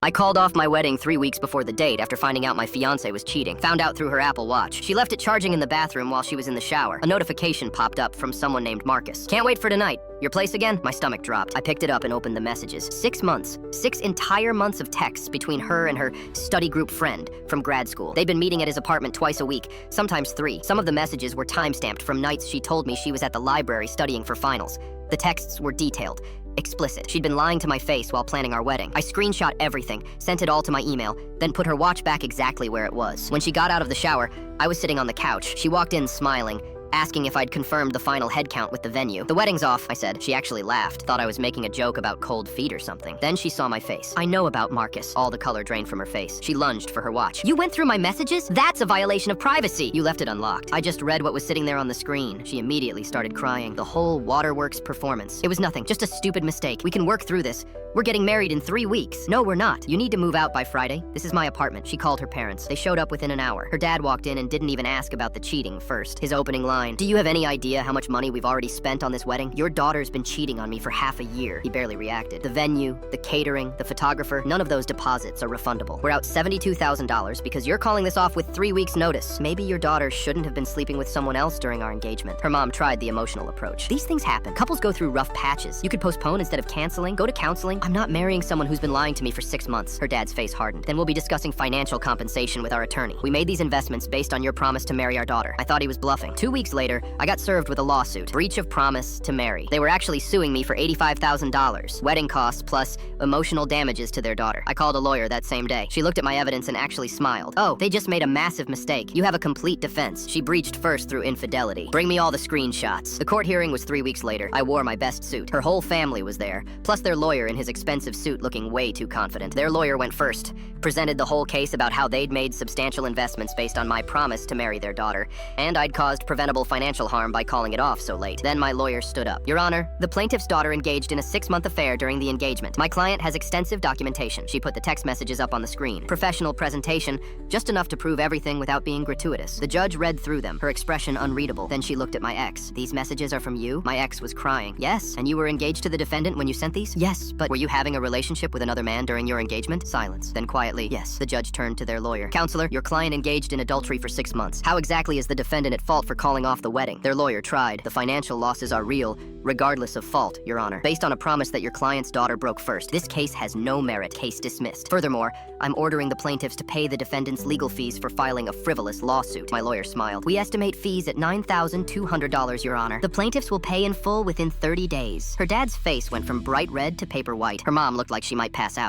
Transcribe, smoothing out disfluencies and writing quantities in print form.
I called off my wedding 3 weeks before the date after finding out my fiancée was cheating. Found out through her Apple Watch. She left it charging in the bathroom while she was in the shower. A notification popped up from someone named Marcus. Can't wait for tonight. Your place again? My stomach dropped. I picked it up and opened the messages. 6 months. 6 entire months of texts between her and her study group friend from grad school. They'd been meeting at his apartment twice a week, sometimes 3. Some of the messages were time-stamped from nights she told me she was at the library studying for finals. The texts were detailed. Explicit. She'd been lying to my face while planning our wedding. I screenshot everything, sent it all to my email, then put her watch back exactly where it was. When she got out of the shower, I was sitting on the couch. She walked in smiling, asking if I'd confirmed the final headcount with the venue. The wedding's off, I said. She actually laughed, thought I was making a joke about cold feet or something. Then she saw my face. I know about Marcus. All the color drained from her face. She lunged for her watch. You went through my messages? That's a violation of privacy. You left it unlocked. I just read what was sitting there on the screen. She immediately started crying. The whole waterworks performance. It was nothing, just a stupid mistake. We can work through this. We're getting married in 3 weeks. No, we're not. You need to move out by Friday. This is my apartment. She called her parents. They showed up within an hour. Her dad walked in and didn't even ask about the cheating first. His opening line, do you have any idea how much money we've already spent on this wedding? Your daughter's been cheating on me for half a year. He barely reacted. The venue, the catering, the photographer, none of those deposits are refundable. We're out $72,000 because you're calling this off with 3 weeks notice. Maybe your daughter shouldn't have been sleeping with someone else during our engagement. Her mom tried the emotional approach. These things happen. Couples go through rough patches. You could postpone instead of canceling. Go to counseling. I'm not marrying someone who's been lying to me for 6 months. Her dad's face hardened. Then we'll be discussing financial compensation with our attorney. We made these investments based on your promise to marry our daughter. I thought he was bluffing. 2 weeks later, I got served with a lawsuit. Breach of promise to marry. They were actually suing me for $85,000. Wedding costs plus emotional damages to their daughter. I called a lawyer that same day. She looked at my evidence and actually smiled. Oh, they just made a massive mistake. You have a complete defense. She breached first through infidelity. Bring me all the screenshots. The court hearing was 3 weeks later. I wore my best suit. Her whole family was there, plus their lawyer in his expensive suit looking way too confident. Their lawyer went first, presented the whole case about how they'd made substantial investments based on my promise to marry their daughter, and I'd caused preventable financial harm by calling it off so late. Then my lawyer stood up. Your Honor, the plaintiff's daughter engaged in a 6-month affair during the engagement. My client has extensive documentation. She put the text messages up on the screen. Professional presentation, just enough to prove everything without being gratuitous. The judge read through them, her expression unreadable. Then she looked at my ex. These messages are from you? My ex was crying. Yes, and you were engaged to the defendant when you sent these? Yes, but were you having a relationship with another man during your engagement? Silence. Then quietly, yes. The judge turned to their lawyer. Counselor, your client engaged in adultery for 6 months. How exactly is the defendant at fault for calling off the wedding? Their lawyer tried. The financial losses are real, regardless of fault, Your Honor. Based on a promise that your client's daughter broke first, this case has no merit. Case dismissed. Furthermore, I'm ordering the plaintiffs to pay the defendant's legal fees for filing a frivolous lawsuit. My lawyer smiled. We estimate fees at $9,200, Your Honor. The plaintiffs will pay in full within 30 days. Her dad's face went from bright red to paper white. Her mom looked like she might pass out.